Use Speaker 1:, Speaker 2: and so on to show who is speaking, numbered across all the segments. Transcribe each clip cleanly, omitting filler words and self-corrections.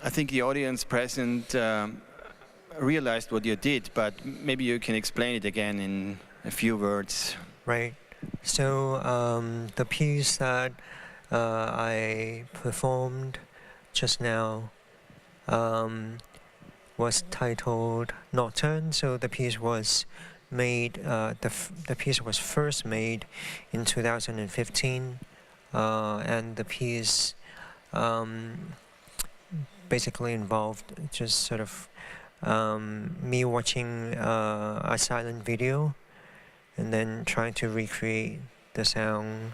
Speaker 1: I think the audience present realized what you did, but maybe you can explain it again in a few words.
Speaker 2: Right. So the piece that I performed just now was titled Nocturne. So the piece was made. The piece was first made in 2015, and the piece basically involved just sort of me watching a silent video and then trying to recreate the sound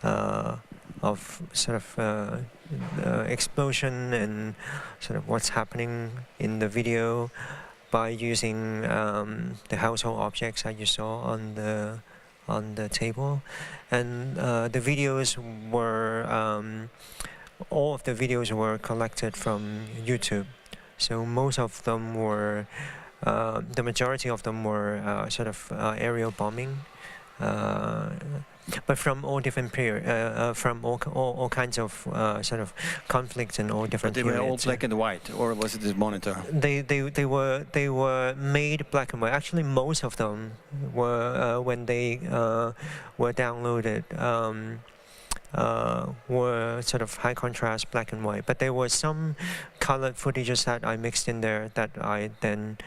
Speaker 2: of sort of explosion and sort of what's happening in the video by using the household objects that you saw on the table. And the videos were all of the videos were collected from YouTube. So most of them were, the majority of them were sort of aerial bombing, but from all different periods, from all kinds of sort of conflicts and all different periods.
Speaker 1: But they were all black and white, or was it this monitor?
Speaker 2: They were made black and white. Actually, most of them were when they were downloaded. Were sort of high contrast black and white, but there were some colored footages that I mixed in there that I then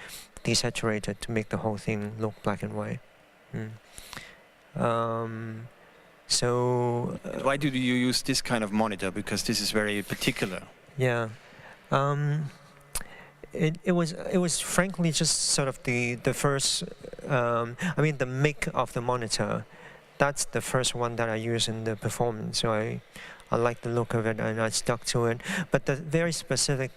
Speaker 2: desaturated to make the whole thing look black and white. So
Speaker 1: why do you use this kind of monitor? Because this is very particular.
Speaker 2: Yeah. It was frankly just sort of the first. I mean, the make of the monitor. That's the first one that I use in the performance, so I like the look of it and I stuck to it. But the very specific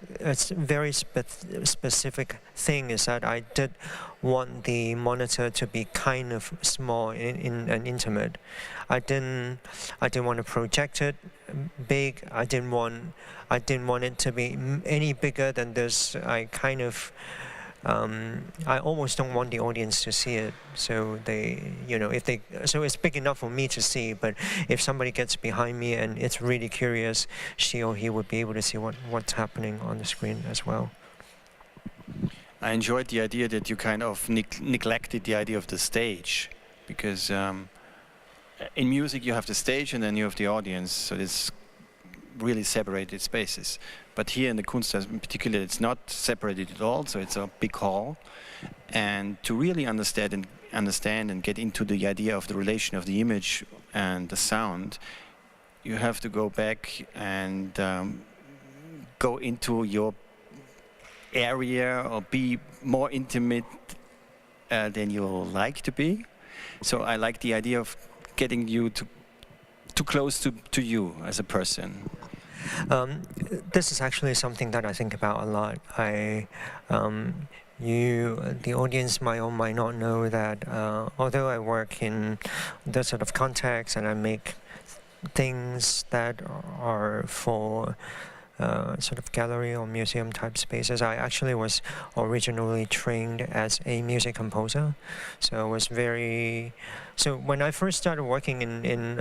Speaker 2: thing is that I did want the monitor to be kind of small and intimate. I didn't want to project it big. I didn't want it to be any bigger than this. I almost don't want the audience to see it, so so it's big enough for me to see, but if somebody gets behind me and it's really curious, she or he would be able to see what's happening on the screen as well.
Speaker 1: I enjoyed the idea that you kind of neglected the idea of the stage, because in music you have the stage and then you have the audience, so it's really separated spaces. But here in the Kunsthaus in particular, it's not separated at all, so it's a big hall. And to really understand and get into the idea of the relation of the image and the sound, you have to go back and go into your area or be more intimate than you like to be. So I like the idea of getting you too close to you as a person.
Speaker 2: This is actually something that I think about a lot. The audience might or might not know that although I work in this sort of context and I make things that are for sort of gallery or museum type spaces, I actually was originally trained as a music composer. So I was so when I first started working in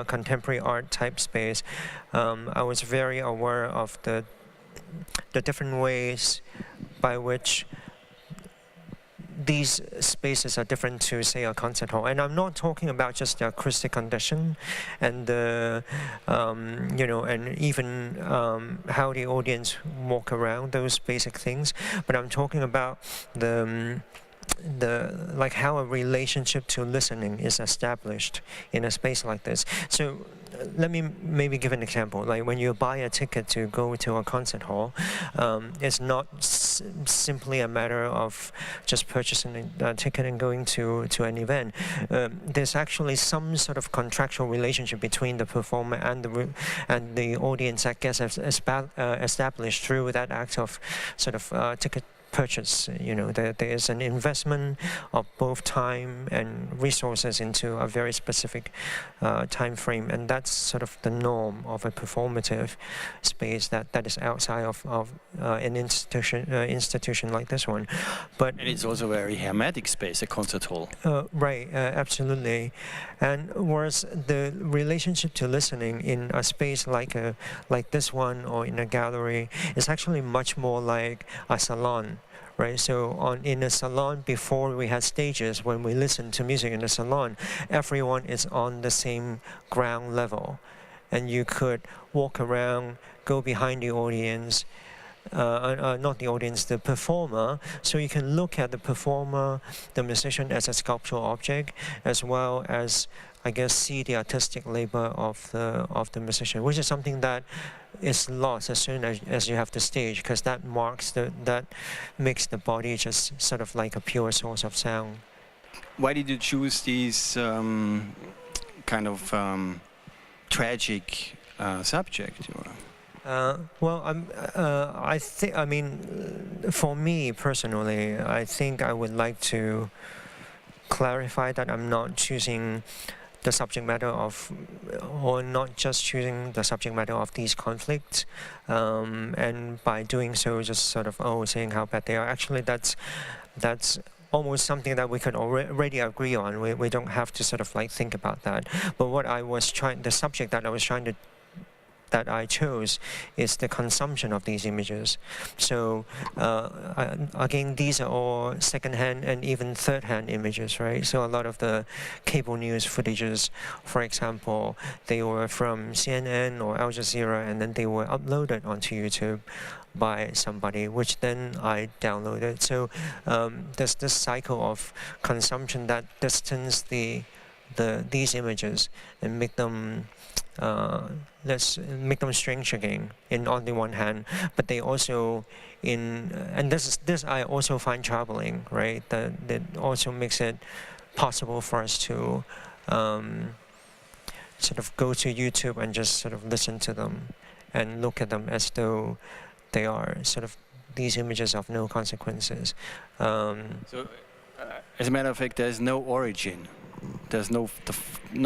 Speaker 2: contemporary art type space, I was very aware of the different ways by which these spaces are different to, say, a concert hall. And I'm not talking about just the acoustic condition and the, and even how the audience walk around, those basic things. But I'm talking about like how a relationship to listening is established in a space like this. So let me maybe give an example. Like when you buy a ticket to go to a concert hall, it's not simply a matter of just purchasing a ticket and going to an event. There's actually some sort of contractual relationship between the performer and the audience that gets established through that act of sort of ticket purchase. There is an investment of both time and resources into a very specific time frame, and that's sort of the norm of a performative space that is outside of an institution like this one.
Speaker 1: And it's also a very hermetic space, a concert hall.
Speaker 2: Right, absolutely. And whereas the relationship to listening in a space like this one or in a gallery is actually much more like a salon. Right, so in a salon before we had stages, when we listen to music in a salon, everyone is on the same ground level, and you could walk around, go behind the audience, not the audience, the performer, so you can look at the performer, the musician as a sculptural object, as well as, I guess, see the artistic labor of the musician, which is something that is lost as soon as you have the stage, because that makes the body just sort of like a pure source of sound.
Speaker 1: Why did you choose these kind of tragic subject?
Speaker 2: Well, I mean, for me personally, I think I would like to clarify that I'm not choosing the subject matter of, or not just choosing the subject matter of these conflicts, and by doing so, just sort of saying how bad they are. Actually, that's almost something that we could already agree on. We don't have to sort of like think about that. But what the subject that I chose is the consumption of these images. So again, these are all second-hand and even third-hand images, right? So a lot of the cable news footages, for example, they were from CNN or Al Jazeera, and then they were uploaded onto YouTube by somebody, which then I downloaded. So there's this cycle of consumption that distance these images and make them let's make them strange again on the one hand, but they also and this I also find troubling, right? That also makes it possible for us to sort of go to YouTube and just sort of listen to them and look at them as though they are sort of these images of no consequences.
Speaker 1: So, as a matter of fact, there's no origin. There's no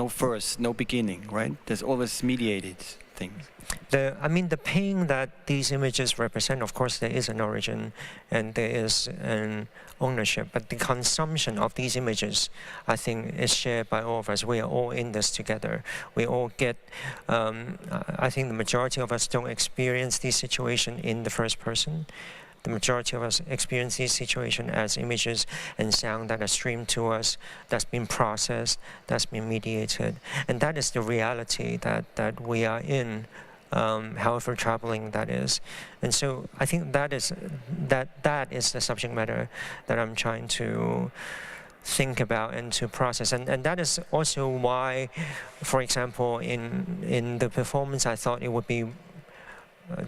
Speaker 1: first, no beginning, right? There's always mediated things.
Speaker 2: The pain that these images represent, of course, there is an origin and there is an ownership. But the consumption of these images, I think, is shared by all of us. We are all in this together. We all get. I think the majority of us don't experience this situation in the first person. The majority of us experience this situation as images and sound that are streamed to us, that's been processed, that's been mediated. And that is the reality that we are in, however troubling that is. And so I think that is the subject matter that I'm trying to think about and to process. And that is also why, for example, in the performance, I thought it would be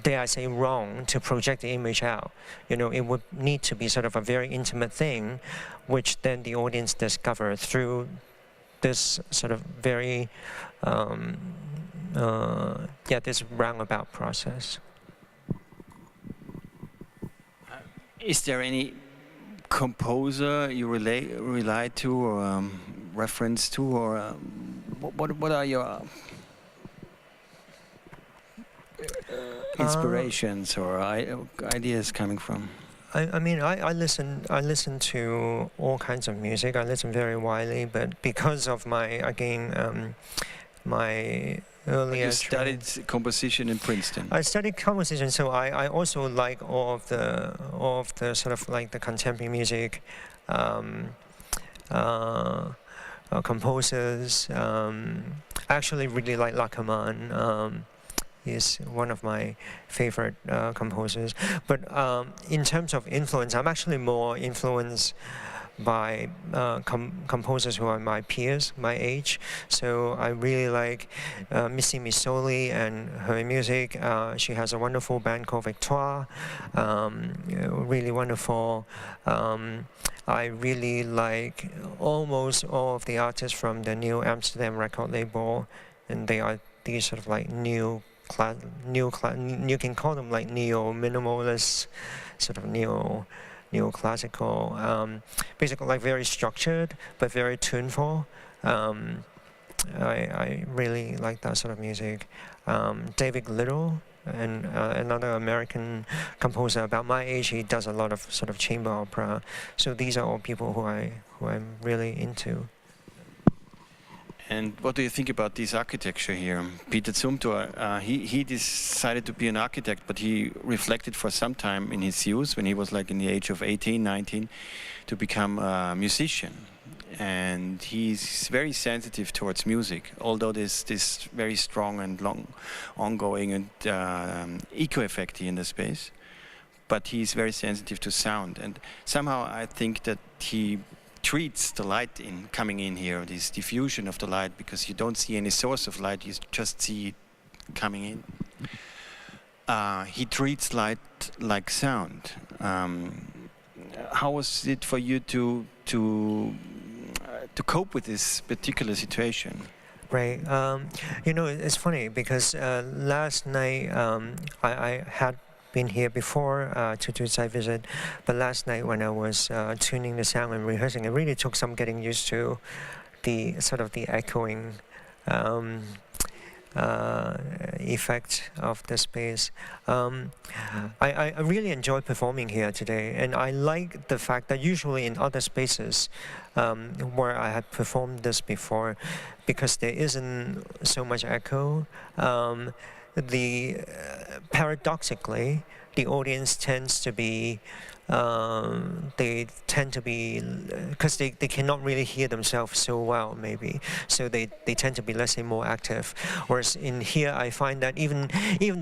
Speaker 2: dare I say, wrong to project the image out. It would need to be sort of a very intimate thing, which then the audience discover through this sort of very, this roundabout process.
Speaker 1: Is there any composer you relate to, or reference to, or what are your inspirations or ideas coming from?
Speaker 2: I listen to all kinds of music. I listen very widely, but because of my earlier.
Speaker 1: You studied composition in Princeton.
Speaker 2: I studied composition, so I also like all of the sort of like the contemporary music, composers. I actually really like Lackaman. Is one of my favorite composers. But in terms of influence, I'm actually more influenced by composers who are my peers, my age. So I really like Missy Missoli and her music. She has a wonderful band called Victoire, really wonderful. I really like almost all of the artists from the New Amsterdam record label, and they are these sort of like you can call them like neo-minimalist, sort of neoclassical, basically like very structured but very tuneful. I really like that sort of music. David Little, and another American composer about my age, he does a lot of sort of chamber opera. So these are all people who I'm really into.
Speaker 1: And what do you think about this architecture here? Peter Zumthor, he decided to be an architect, but he reflected for some time in his youth, when he was like in the age of 18, 19, to become a musician. And he's very sensitive towards music, although there's this very strong and long ongoing and echo effect in the space. But he's very sensitive to sound. And somehow I think that he treats the light coming in here, this diffusion of the light, because you don't see any source of light, you just see it coming in. He treats light like sound. How was it for you to cope with this particular situation?
Speaker 2: Right. You know, it's funny because last night I had been here before to do a site visit, but last night when I was tuning the sound and rehearsing, it really took some getting used to the sort of the echoing effect of the space. I really enjoyed performing here today, and I like the fact that usually in other spaces where I had performed this before, because there isn't so much echo, paradoxically, the audience tends to be, because they cannot really hear themselves so well, maybe, so they tend to be, let's say, more active. Whereas in here, I find that even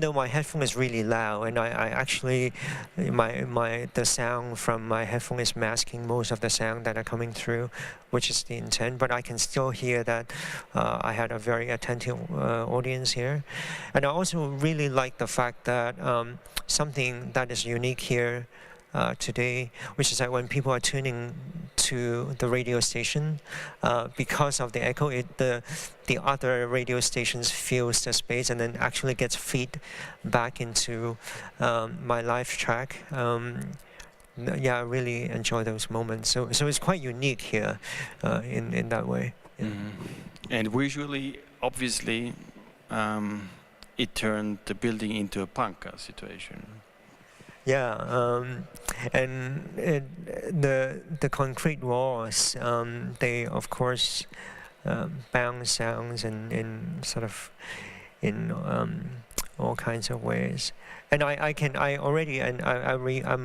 Speaker 2: though my headphone is really loud, and I actually, the sound from my headphone is masking most of the sound that are coming through, which is the intent, but I can still hear that I had a very attentive audience here. And I also really like the fact that something that is unique here today, which is that when people are tuning to the radio station, because of the echo, the other radio stations fills the space and then actually gets feed back into my live track. Yeah, I really enjoy those moments. So it's quite unique here in that way. Yeah.
Speaker 1: Mm-hmm. And visually, obviously, it turned the building into a punk situation.
Speaker 2: Yeah, and the concrete walls, they of course bounce sounds in sort of in all kinds of ways. And I'm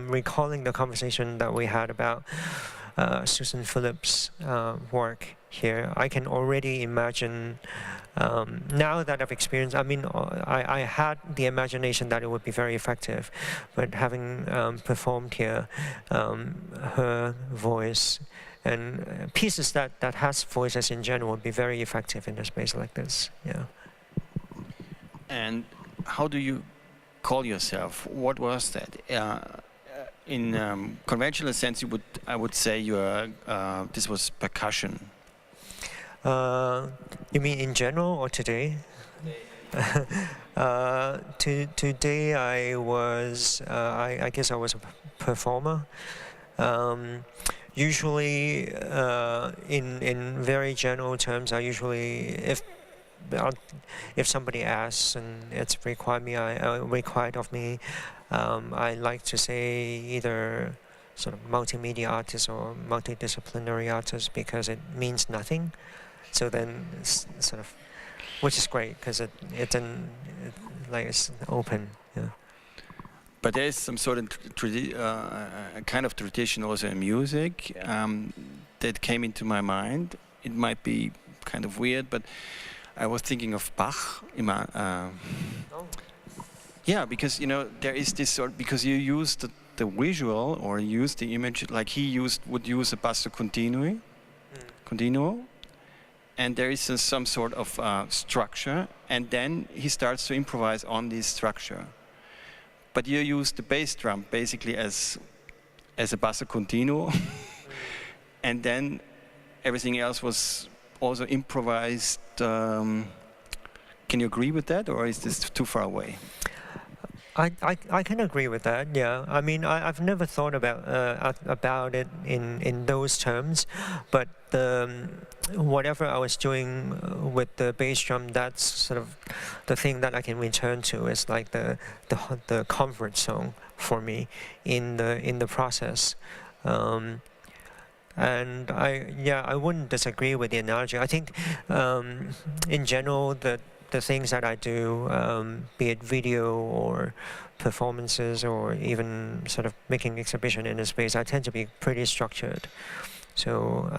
Speaker 2: recalling the conversation that we had about Susan Phillips' work here. I can already imagine, now that I've experienced, I mean, I had the imagination that it would be very effective, but having performed here, her voice and pieces that has voices in general would be very effective in a space like this. Yeah.
Speaker 1: And how do you call yourself? What was that? In conventional sense, I would say this was percussion.
Speaker 2: You mean in general or today? Today I was, I guess I was a performer. Usually, in very general terms, I usually, if somebody asks and it's required of me, I like to say either sort of multimedia artist or multidisciplinary artist, because it means nothing. So then it's sort of, which is great because it's open. Yeah.
Speaker 1: But there is some sort of kind of tradition also in music that came into my mind. It might be kind of weird, but I was thinking of Bach. Yeah, because there is this sort, because you use the visual or use the image, like he would use a basso continuo, and there is some sort of structure, and then he starts to improvise on this structure. But you use the bass drum basically as a basso continuo, and then everything else was also improvised. Can you agree with that, or is this too far away?
Speaker 2: I can agree with that. Yeah, I mean, I've never thought about it in those terms, but whatever I was doing with the bass drum, that's sort of the thing that I can return to. Is like the comfort zone for me in the process. And I wouldn't disagree with the analogy. I think in general the things that I do, be it video or performances or even sort of making exhibition in a space, I tend to be pretty structured. So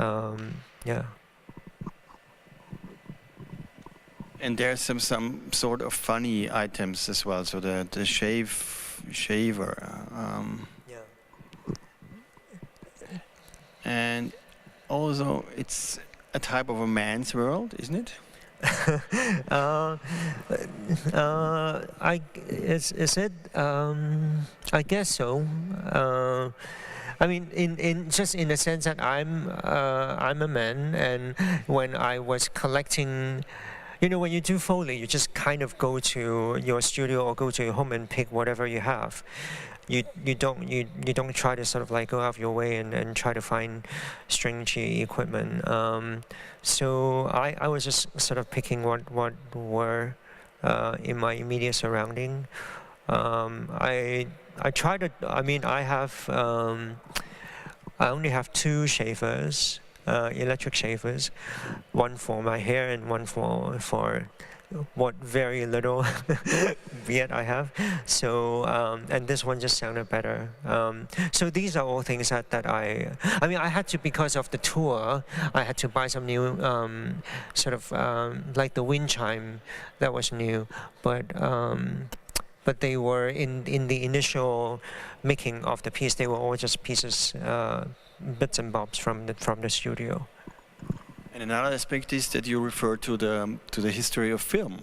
Speaker 2: yeah.
Speaker 1: And there's some sort of funny items as well. So the shaver. And also, it's a type of a man's world, isn't it? Is it?
Speaker 2: I guess so. I mean, in just in the sense that I'm a man, and when I was collecting. You know, when you do Foley, you just kind of go to your studio or go to your home and pick whatever you have. You don't try to sort of like go out of your way and try to find stringy equipment. So I was just sort of picking what were in my immediate surrounding. I try to. I mean, I only have two shavers. Electric shavers, one for my hair and one for what very little beard I have. So and this one just sounded better. So these are all things that I mean I had to, because of the tour, I had to buy some new sort of like the wind chime that was new, but they were in the initial making of the piece. They were all just pieces. Bits and bobs from the studio.
Speaker 1: And another aspect is that you refer to the history of film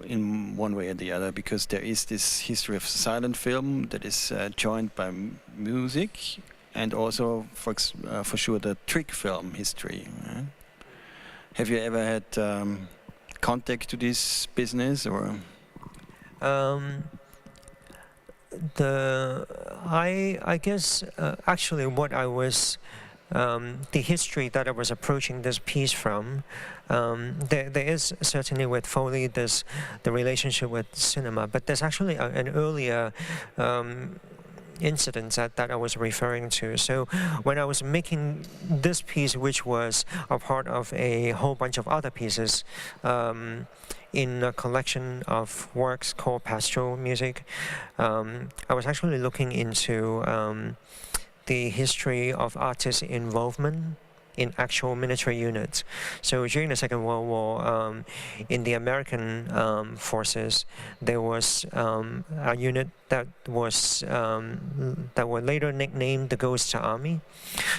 Speaker 1: in one way or the other, because there is this history of silent film that is joined by music, and also for sure the trick film history. Have you ever had contact to this business, or?
Speaker 2: I guess actually what I was the history that I was approaching this piece from, there is certainly with Foley there's the relationship with cinema, but there's actually an earlier incident that I was referring to. So when I was making this piece, which was a part of a whole bunch of other pieces in a collection of works called Pastoral Music, I was actually looking into the history of artist involvement in actual military units. So during the Second World War, in the American forces, there was a unit that was that were later nicknamed the Ghost Army.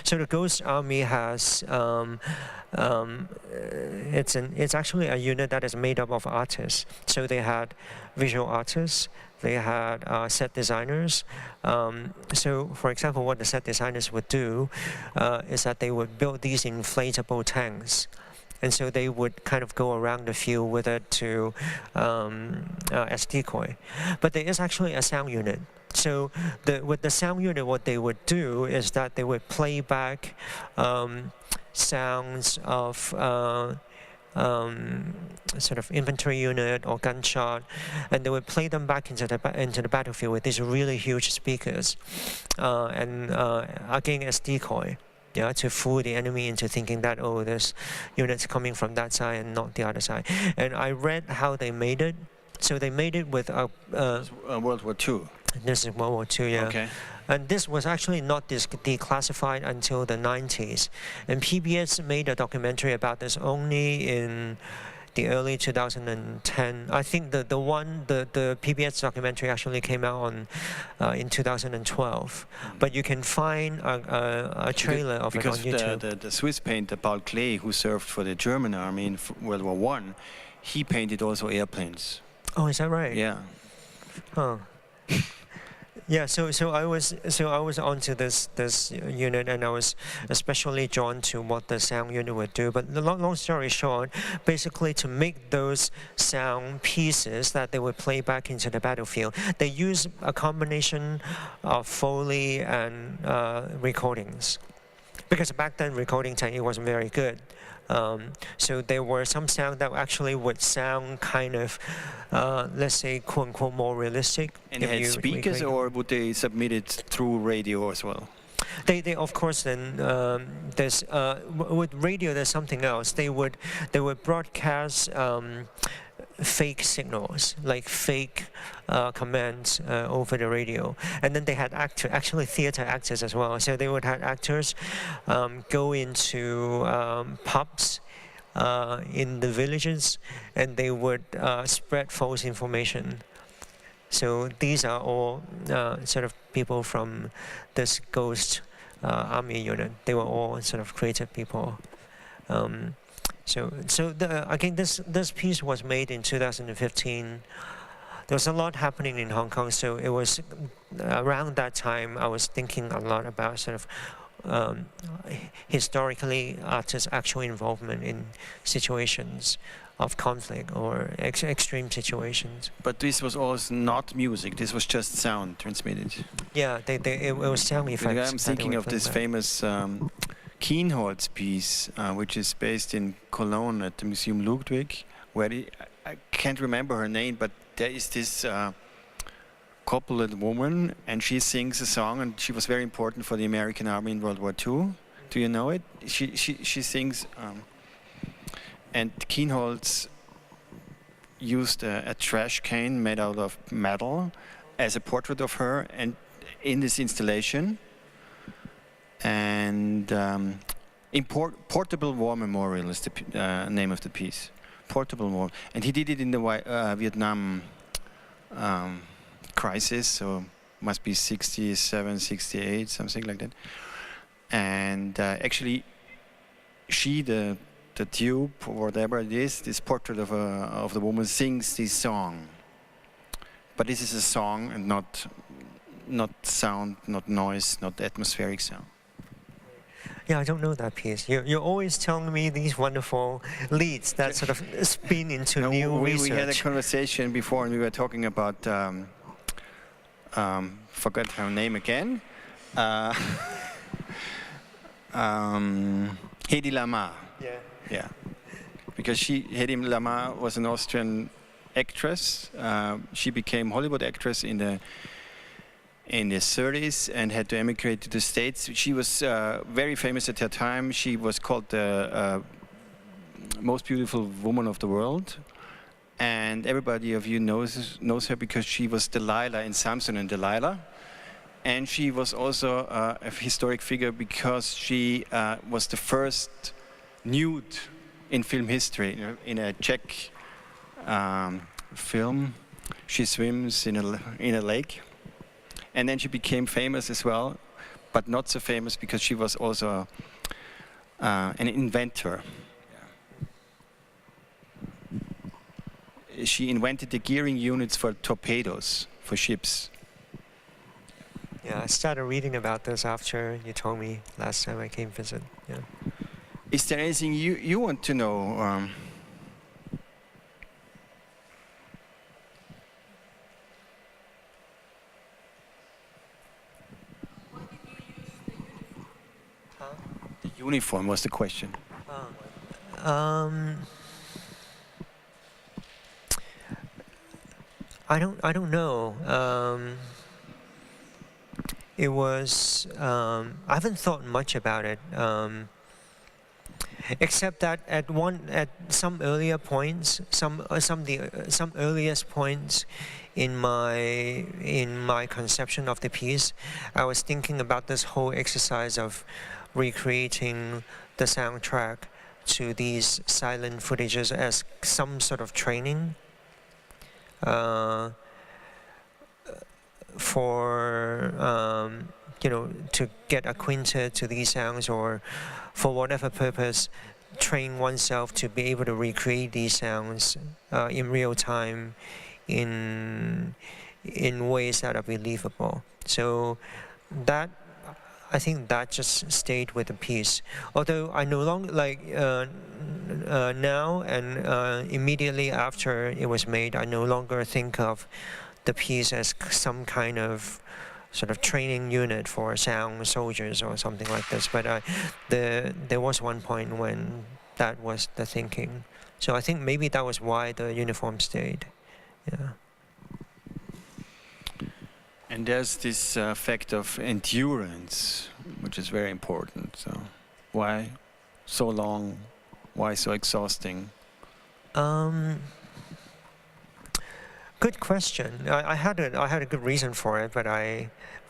Speaker 2: So the Ghost Army has it's actually a unit that is made up of artists. So they had visual artists. They had set designers. So, for example, what the set designers would do is that they would build these inflatable tanks. And so they would kind of go around the field with it to as decoy. But there is actually a sound unit. So with the sound unit, what they would do is that they would play back sounds of sort of infantry unit or gunshot, and they would play them back into the battlefield with these really huge speakers, and again as decoy, yeah, to fool the enemy into thinking that, oh, there's units coming from that side and not the other side. And I read how they made it. So they made it with a
Speaker 1: World War II.
Speaker 2: This is World War II, yeah.
Speaker 1: Okay.
Speaker 2: And this was actually not declassified until the 90s. And PBS made a documentary about this only in the early 2010. I think the PBS documentary actually came out in 2012. But you can find a trailer of it on YouTube.
Speaker 1: Because the Swiss painter Paul Klee, who served for the German army in World War I, he painted also airplanes.
Speaker 2: Oh, is that right?
Speaker 1: Yeah.
Speaker 2: Huh. Yeah, so I was onto this unit, and I was especially drawn to what the sound unit would do. But the long story short, basically to make those sound pieces that they would play back into the battlefield, they use a combination of Foley and recordings, because back then recording technique wasn't very good. So there were some sound that actually would sound kind of, let's say, quote unquote, more realistic.
Speaker 1: And they had speakers, or would they submit it through radio as well?
Speaker 2: They of course then there's with radio there's something else. They would broadcast fake signals, like fake commands over the radio, and then they had actually theater actors as well. So they would have actors go into pubs in the villages, and they would spread false information. So these are all sort of people from this ghost army unit. They were all sort of creative people. So again, this piece was made in 2015. There was a lot happening in Hong Kong, so it was around that time I was thinking a lot about sort of historically artists' actual involvement in situations of conflict or extreme situations.
Speaker 1: But this was also not music. This was just sound transmitted.
Speaker 2: Yeah, it was sound effects.
Speaker 1: I'm thinking of this famous Kienholz piece, which is based in Cologne at the Museum Ludwig, where I can't remember her name, but there is this corpulent woman, and she sings a song, and she was very important for the American Army in World War II. Do you know it? She sings, and Kienholz used a trash can made out of metal as a portrait of her, and in this installation. And Portable War Memorial is the name of the piece. Portable War. And he did it in the Vietnam crisis, so must be 67, 68, something like that. And actually, the tube, or whatever it is, this portrait of the woman sings this song. But this is a song and not sound, not noise, not atmospheric sound.
Speaker 2: Yeah, I don't know that piece. You're always telling me these wonderful leads that sort of spin into new research.
Speaker 1: We had a conversation before, and we were talking about, forgot her name again, Hedy Lamarr. Yeah. Because Hedy Lamarr was an Austrian actress. She became Hollywood actress in the 30s and had to emigrate to the States. She was very famous at her time. She was called the most beautiful woman of the world. And everybody of you knows her because she was Delilah in Samson and Delilah. And she was also a historic figure because she was the first nude in film history. In a Czech film, she swims in a lake. And then she became famous as well, but not so famous because she was also an inventor. She invented the gearing units for torpedoes, for ships.
Speaker 2: Yeah, I started reading about this after you told me last time I came visit. Yeah.
Speaker 1: Is there anything you want to know? Uniform was the question.
Speaker 2: I don't know. It was I haven't thought much about it, except that at some earlier points, some earliest points in my conception of the piece, I was thinking about this whole exercise of recreating the soundtrack to these silent footages as some sort of training for to get acquainted to these sounds, or for whatever purpose, train oneself to be able to recreate these sounds in real time in ways that are believable. So that, I think that just stayed with the piece. Although I no longer, like now and immediately after it was made, I no longer think of the piece as some kind of sort of training unit for sound soldiers or something like this. But there was one point when that was the thinking. So I think maybe that was why the uniform stayed. Yeah.
Speaker 1: And there's this fact of endurance, which is very important. So, why so long? Why so exhausting?
Speaker 2: Good question. I had a good reason for it, but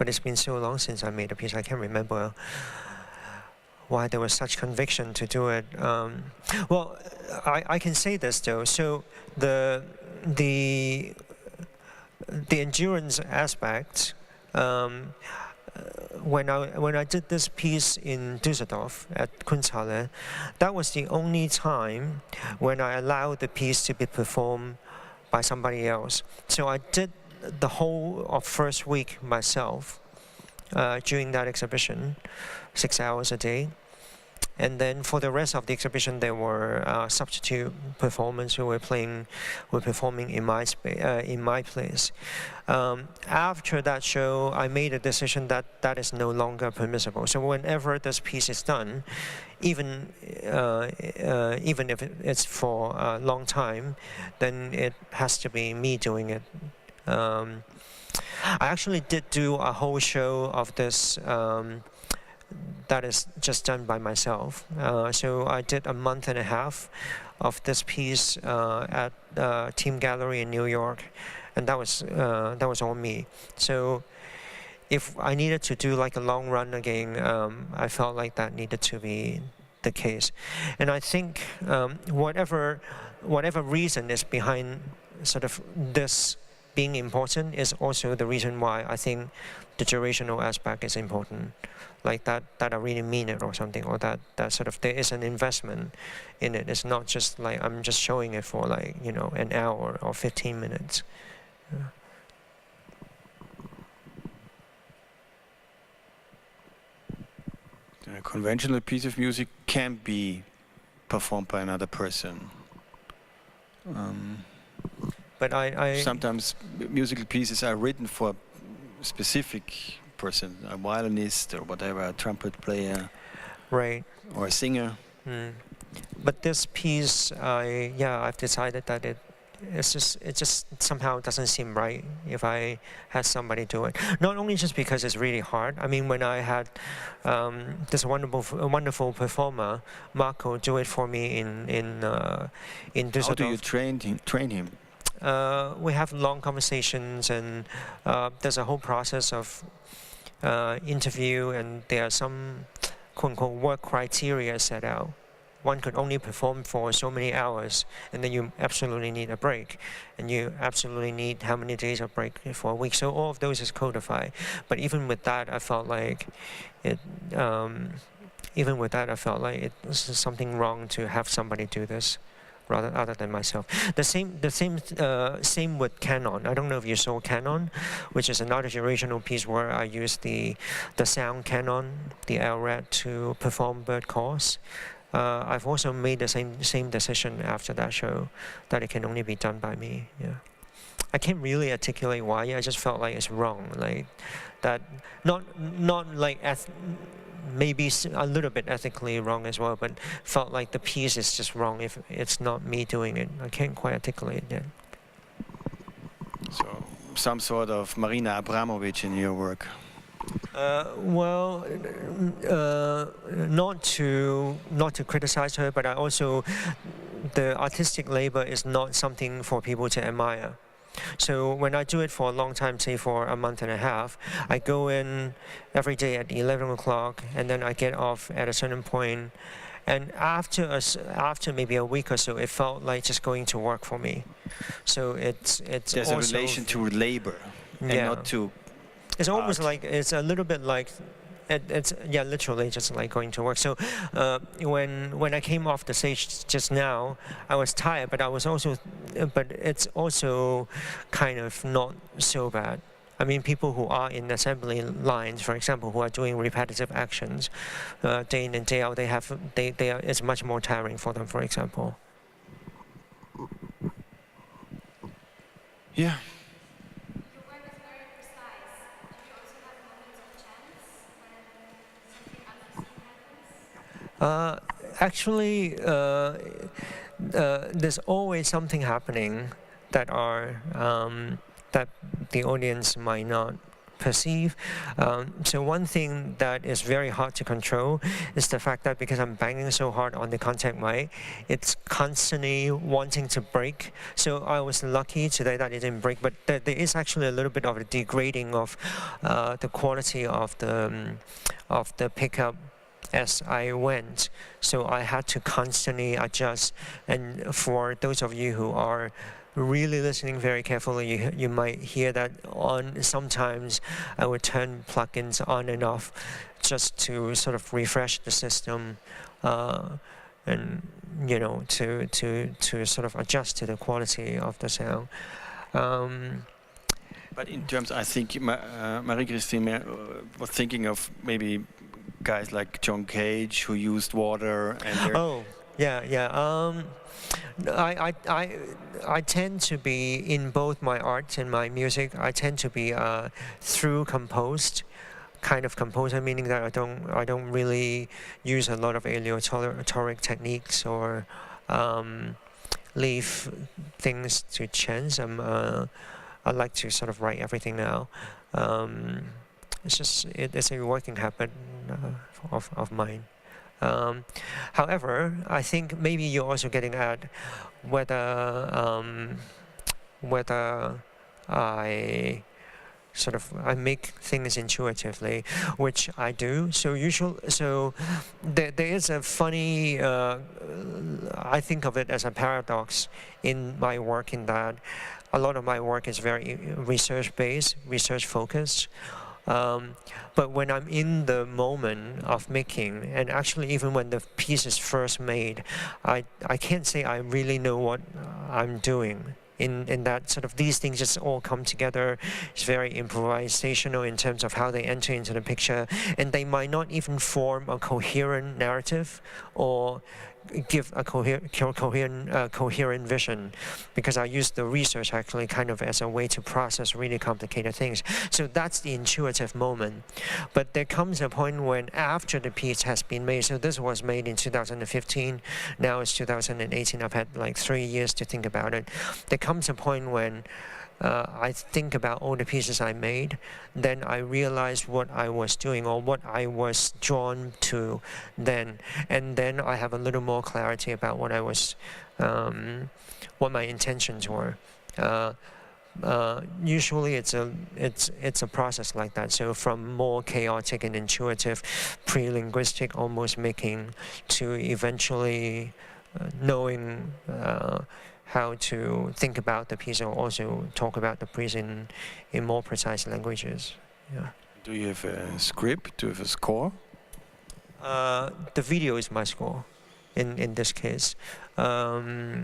Speaker 2: it's been so long since I made a piece. I can't remember why there was such conviction to do it. Well, I can say this though. So the endurance aspect, when I did this piece in Düsseldorf at Kunsthalle, that was the only time when I allowed the piece to be performed by somebody else. So I did the whole of first week myself during that exhibition, 6 hours a day. And then for the rest of the exhibition, there were substitute performers who were performing in my place. After that show, I made a decision that that is no longer permissible. So whenever this piece is done, even if it's for a long time, then it has to be me doing it. I actually did do a whole show of this. That is just done by myself. So I did a month and a half of this piece at Team Gallery in New York, and that was all me. So if I needed to do like a long run again, I felt like that needed to be the case. And I think whatever reason is behind sort of this being important is also the reason why I think the durational aspect is important. Like that I really mean it or something, or that sort of there is an investment in it. It's not just like I'm just showing it for like, you know, an hour or 15 minutes. Yeah.
Speaker 1: A conventional piece of music can be performed by another person.
Speaker 2: But I
Speaker 1: sometimes musical pieces are written for a specific person, a violinist or whatever, a trumpet player,
Speaker 2: right,
Speaker 1: or a singer.
Speaker 2: But this piece, I've decided that it just somehow doesn't seem right if I had somebody do it. Not only just because it's really hard. I mean, when I had this wonderful performer, Marco, do it for me in Düsseldorf.
Speaker 1: How do you train him?
Speaker 2: We have long conversations, and there's a whole process of interview, and there are some quote-unquote work criteria set out. One could only perform for so many hours, and then you absolutely need a break, and you absolutely need how many days of break for a week. So all of those is codified. But even with that, I felt like it. Even with that, I felt like it was something wrong to have somebody do this, rather other than myself. The same with Canon. I don't know if you saw Canon, which is another durational piece where I used the sound Canon, the LRAD, to perform bird calls. I've also made the same decision after that show, that it can only be done by me. Yeah, I can't really articulate why. I just felt like it's wrong, like that. Not like maybe a little bit ethically wrong as well, but felt like the piece is just wrong if it's not me doing it. I can't quite articulate that.
Speaker 1: So some sort of Marina Abramovic in your work.
Speaker 2: Well, not to criticize her, but I also, the artistic labor is not something for people to admire. So when I do it for a long time, say for a month and a half, I go in every day at 11 o'clock, and then I get off at a certain point. And after maybe a week or so, it felt like just going to work for me. So it's
Speaker 1: there's
Speaker 2: also
Speaker 1: a relation to labor, and not to.
Speaker 2: It's almost like, it's a little bit like, it's literally just like going to work. So when I came off the stage just now, I was tired, but it's also kind of not so bad. I mean, people who are in assembly lines, for example, who are doing repetitive actions day in and day out, it's much more tiring for them, for example.
Speaker 1: Yeah.
Speaker 3: Your work is very precise. Do you also have moments of chance when something unforeseen happens?
Speaker 2: Actually, there's always something happening that that the audience might not perceive. So one thing that is very hard to control is the fact that because I'm banging so hard on the contact mic, it's constantly wanting to break. So I was lucky today that it didn't break, but there is actually a little bit of a degrading of the quality of the pickup as I went. So I had to constantly adjust. And for those of you who are really listening very carefully, you might hear that sometimes I would turn plugins on and off just to sort of refresh the system and to sort of adjust to the quality of the sound.
Speaker 1: But in terms, I think Marie-Christine was thinking of maybe guys like John Cage who used water and I tend to be, in both my art and my music, I tend to be through composed kind of composer, meaning that I don't really use a lot of aleatoric techniques or leave things to chance. I like to sort of write everything now. It's a working habit of mine. However, I think maybe you're also getting at whether I make things intuitively, which I do. So there is a funny, I think of it as a paradox in my work, in that a lot of my work is very research-based, research-focused. But when I'm in the moment of making, and actually even when the piece is first made, I can't say I really know what I'm doing. In that sort of, these things just all come together. It's very improvisational in terms of how they enter into the picture, and they might not even form a coherent narrative or give a coherent vision, because I use the research actually kind of as a way to process really complicated things. So that's the intuitive moment. But there comes a point when, after the piece has been made, so this was made in 2015, now it's 2018, I've had like 3 years to think about it. There comes a point when I think about all the pieces I made, then I realize what I was doing or what I was drawn to then, and then I have a little more clarity about what I was, what my intentions were. Usually it's a process like that. So from more chaotic and intuitive, pre-linguistic almost making, to eventually knowing how to think about the piece, or also talk about the piece in more precise languages. Yeah. Do you have a script? Do you have a score?
Speaker 2: The video is my score in this case. Yeah.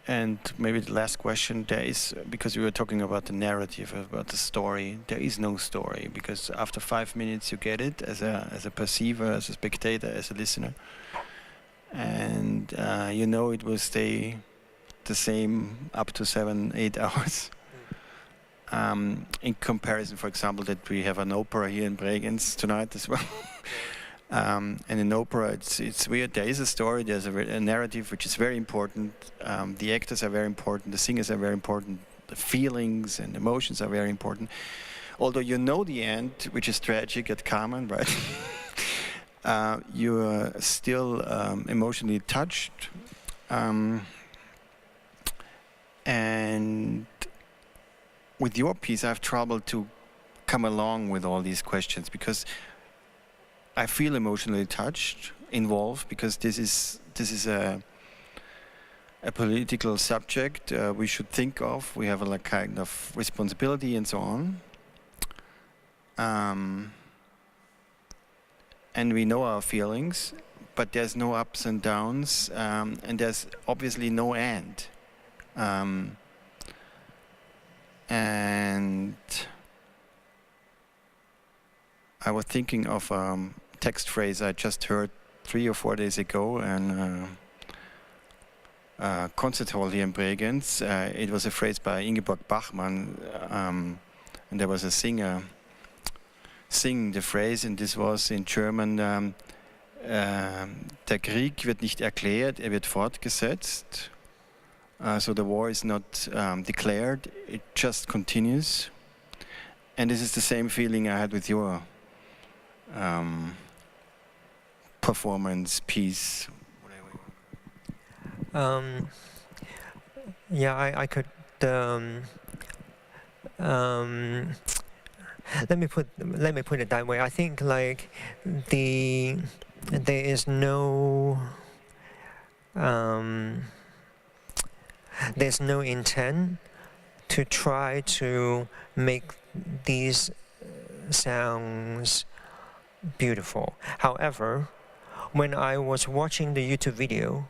Speaker 1: And maybe the last question, there is, because we were talking about the narrative, about the story, there is no story, because after 5 minutes you get it as a perceiver, as a spectator, as a listener, and you know it will stay the same up to 7-8 hours. In comparison, for example, that we have an opera here in Bregenz tonight as well. And in opera, it's weird. There is a story, there's a narrative, which is very important. The actors are very important, the singers are very important, the feelings and emotions are very important. Although you know the end, which is tragic at Carmen, right? You are still emotionally touched. And with your piece, I have trouble to come along with all these questions, because I feel emotionally touched, involved, because this is a political subject we should think of. We have a kind of responsibility and so on. and we know our feelings, but there's no ups and downs, and there's obviously no end. And I was thinking of a text phrase I just heard 3 or 4 days ago, and concert hall here in Bregenz. It was a phrase by Ingeborg Bachmann, and there was a singer singing the phrase, and this was in German, der Krieg wird nicht erklärt, wird fortgesetzt. So the war is not declared, it just continues. And this is the same feeling I had with your performance piece.
Speaker 2: Yeah, I could. Let me put it that way. I think like there is no there's no intent to try to make these sounds beautiful. However, when I was watching the YouTube video,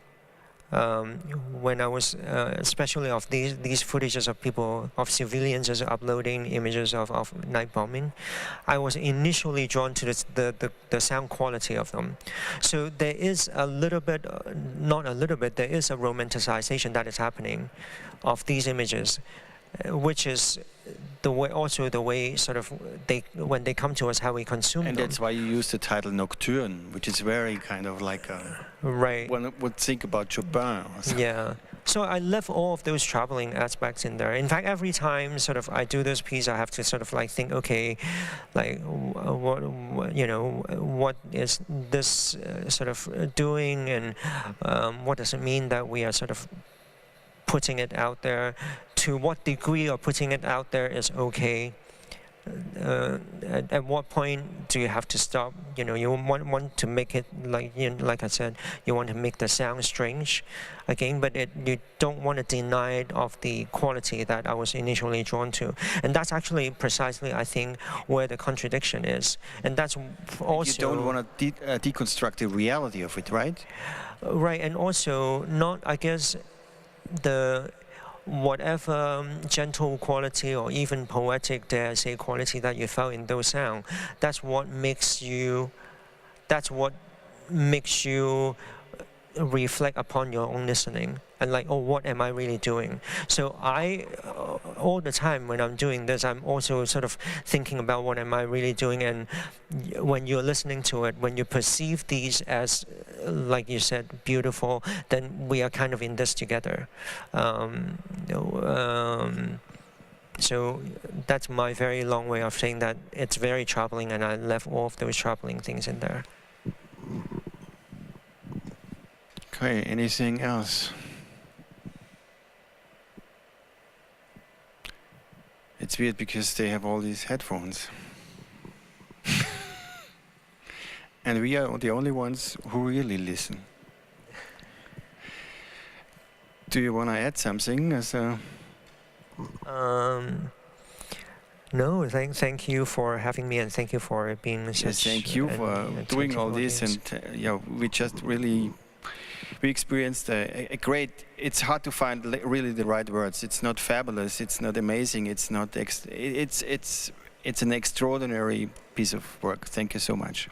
Speaker 2: when I was, especially of these footages of people, of civilians as uploading images of night bombing, I was initially drawn to the sound quality of them. So there is a little bit, not a little bit, there is a romanticization that is happening of these images, which is the way, also the way sort of when they come to us, how we consume them.
Speaker 1: And that's why you use the title Nocturne, which is very kind of like a,
Speaker 2: right.
Speaker 1: one would think about Chopin or something.
Speaker 2: Yeah. So I left all of those traveling aspects in there. In fact, every time sort of I do this piece, I have to sort of like think, okay, like what you know, what is this sort of doing, and what does it mean that we are sort of putting it out there? To what degree of putting it out there is okay? At what point do you have to stop? You know, you want to make it like, you know, like I said, you want to make the sound strange again, but you don't want to deny it of the quality that I was initially drawn to. And that's actually precisely, I think, where the contradiction is. And that's also...
Speaker 1: You don't want to deconstruct the reality of it, right?
Speaker 2: Right, and also not, I guess, the whatever gentle quality or even poetic, dare I say, quality that you felt in those sounds, that's what makes you reflect upon your own listening and like, oh, what am I really doing? So I, all the time when I'm doing this, I'm also sort of thinking about what am I really doing. And when you're listening to it, when you perceive these as, like you said, beautiful, then we are kind of in this together. So that's my very long way of saying that it's very troubling, and I left all of those troubling things in there.
Speaker 1: Okay, anything else? It's weird because they have all these headphones. And we are the only ones who really listen. Do you want to add something as a...
Speaker 2: No, thank you for having me, and thank you for being such...
Speaker 1: Yes, thank you for doing all this, and yeah, we just really... We experienced a great... It's hard to find really the right words. It's not fabulous. It's not amazing. It's not... It's an extraordinary piece of work. Thank you so much.